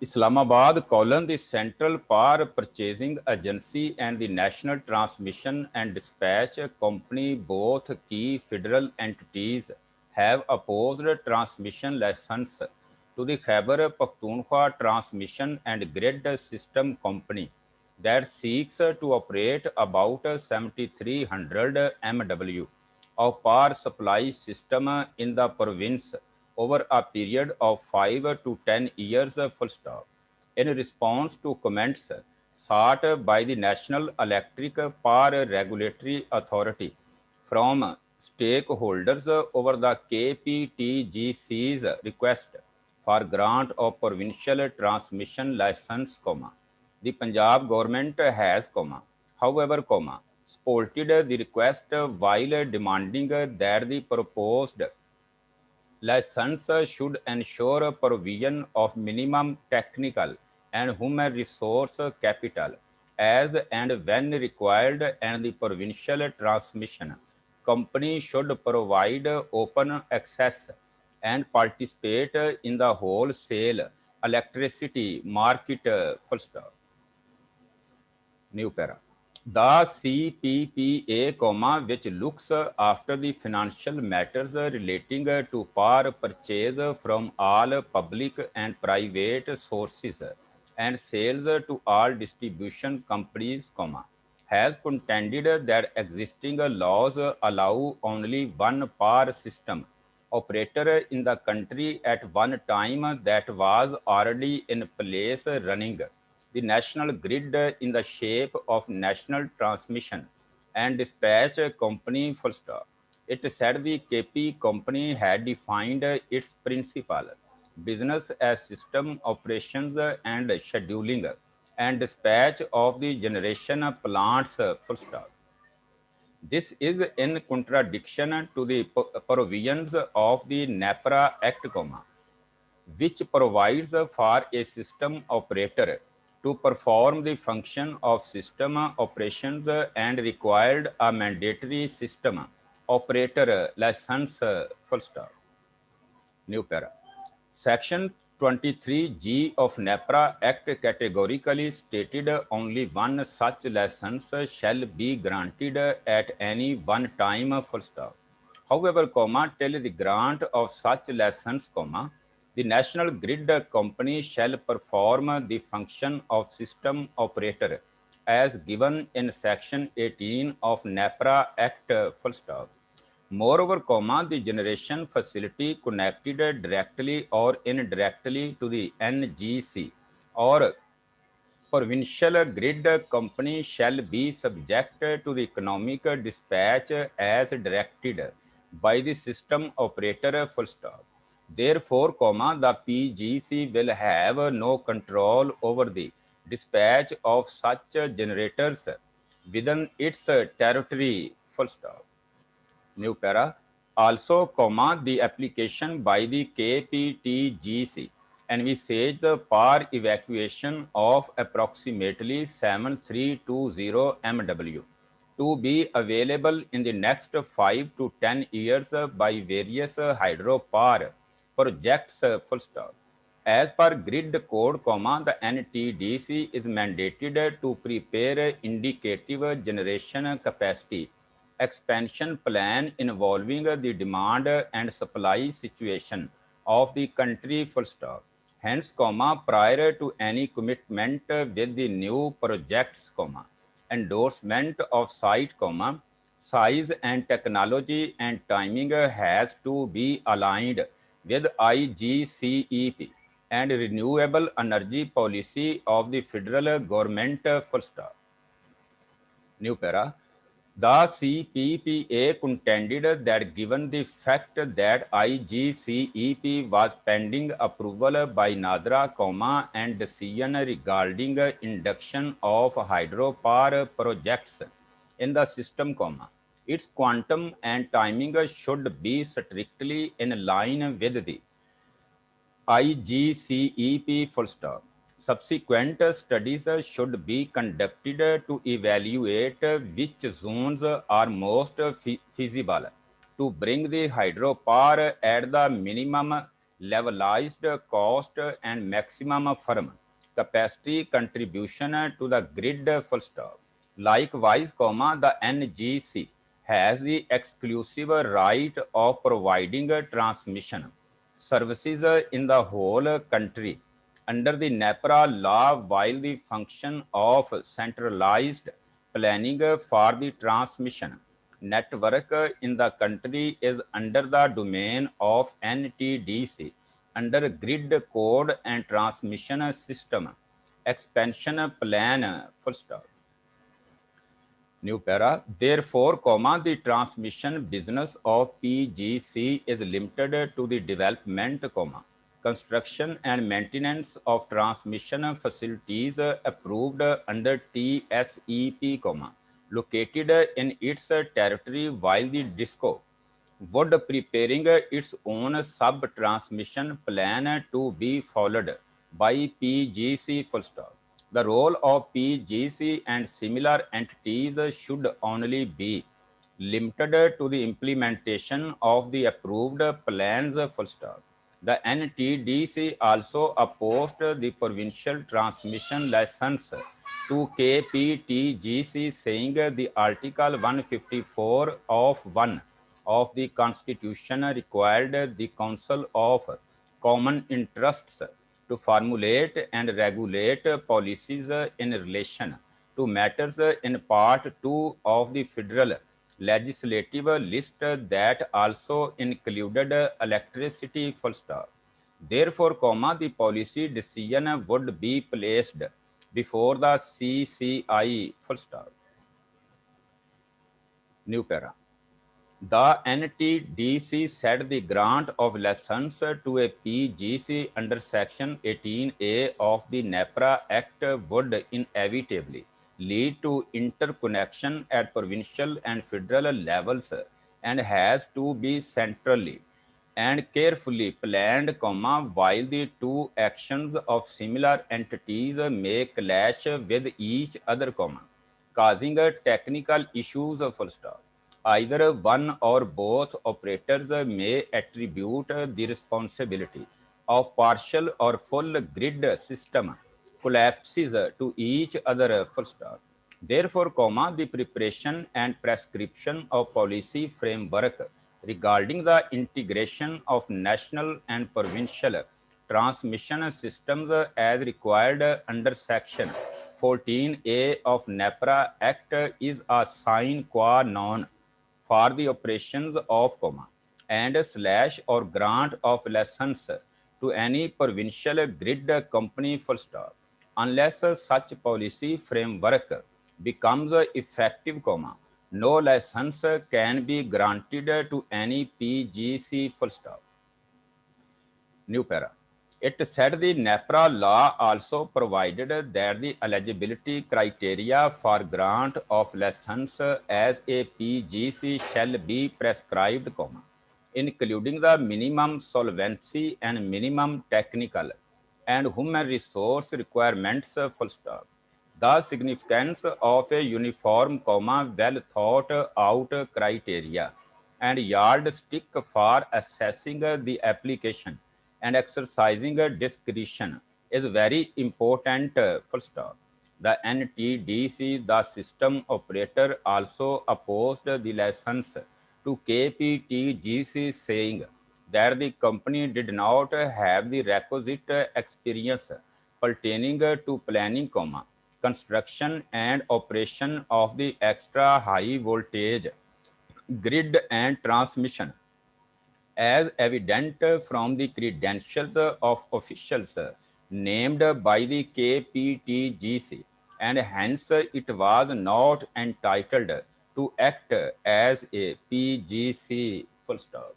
Islamabad, the Central Power Purchasing Agency and the National Transmission and Dispatch Company, both key federal entities, have opposed transmission license to the Khyber Pakhtunkhwa Transmission and Grid System Company that seeks to operate about 7,300 MW of power supply system in the province over a period of 5 to 10 years. Full stop. In response to comments sought by the National Electric Power Regulatory Authority from stakeholders over the KPTGC's request for grant of provincial transmission license, the Punjab government has, however, supported the request while demanding that the proposed license should ensure provision of minimum technical and human resource capital as and when required, and the provincial transmission company should provide open access and participate in the wholesale electricity market. Full stop. New para. The CPPA, which looks after the financial matters relating to power purchase from all public and private sources and sales to all distribution companies, has contended that existing laws allow only one power system operator in the country at one time that was already in place running the national grid in the shape of National Transmission and Dispatch Company. Full stop. It said the KP company had defined its principal business as system operations and scheduling and dispatch of the generation plants. Full stop. This is in contradiction to the provisions of the NEPRA Act, which provides for a system operator to perform the function of system operations and required a mandatory system operator license. Full stop. New para. Section 23G of NEPRA Act categorically stated only one such license shall be granted at any one time. Full stop. However, till the grant of such license, the National Grid Company shall perform the function of system operator as given in Section 18 of NEPRA Act. Full stop. Moreover, the generation facility connected directly or indirectly to the NGC or provincial grid company shall be subject to the economic dispatch as directed by the system operator. Full stop. Therefore, the PGC will have no control over the dispatch of such generators within its territory. Full stop. New para. Also, the application by the KPTGC envisages power evacuation of approximately 7320 MW to be available in the next 5 to 10 years by various hydropower projects. Full stop. As per grid code, the NTDC is mandated to prepare indicative generation capacity expansion plan involving the demand and supply situation of the country. Full stop. Hence, prior to any commitment with the new projects, endorsement of site, size and technology and timing has to be aligned with IGCEP and renewable energy policy of the federal government. Full stop. New para. The CPPA contended that given the fact that IGCEP was pending approval by NADRA, and decision regarding induction of hydropower projects in the system, its quantum and timing should be strictly in line with the IGCEP. Full stop. Subsequent studies should be conducted to evaluate which zones are most feasible to bring the hydropower at the minimum levelized cost and maximum firm capacity contribution to the grid, full stop. Likewise, the NGC has the exclusive right of providing transmission services in the whole country under the NEPRA law, while the function of centralized planning for the transmission network in the country is under the domain of NTDC under Grid Code and Transmission System Expansion Plan, full stop. New para. Therefore, the transmission business of PGC is limited to the development, construction and maintenance of transmission facilities approved under TSEP, located in its territory, while the DISCO would preparing its own sub-transmission plan to be followed by PGC, full stop. The role of PGC and similar entities should only be limited to the implementation of the approved plans, full stop. The NTDC also opposed the provincial transmission license to KPTGC, saying the Article 154 of 1 of the Constitution required the Council of Common Interests to formulate and regulate policies in relation to matters in Part 2 of the Federal Legislative List that also included electricity, full stop. Therefore, the policy decision would be placed before the CCI, full stop. New para. The NTDC said the grant of license to a PGC under Section 18A of the NEPRA Act would inevitably lead to interconnection at provincial and federal levels and has to be centrally and carefully planned, while the two actions of similar entities may clash with each other, causing technical issues, full stop. Either one or both operators may attribute the responsibility of partial or full grid system collapses to each other, full stop. Therefore, the preparation and prescription of policy framework regarding the integration of national and provincial transmission systems as required under Section 14A of NEPRA Act is a sine qua non for the operations of, and slash or grant of license to any provincial grid company, full stop, unless such policy framework becomes effective, no license can be granted to any PGC, full stop. New para. It said the NEPRA law also provided that the eligibility criteria for grant of license as a PGC shall be prescribed, including the minimum solvency and minimum technical and human resource requirements, full stop. The significance of a uniform, well thought out criteria and yardstick for assessing the application and exercising discretion is very important, full stop. The NTDC, the system operator, also opposed the license to KPTGC, saying that the company did not have the requisite experience pertaining to planning, construction and operation of the extra high voltage grid and transmission, as evident from the credentials of officials named by the KPTGC, and hence it was not entitled to act as a PGC, full stop.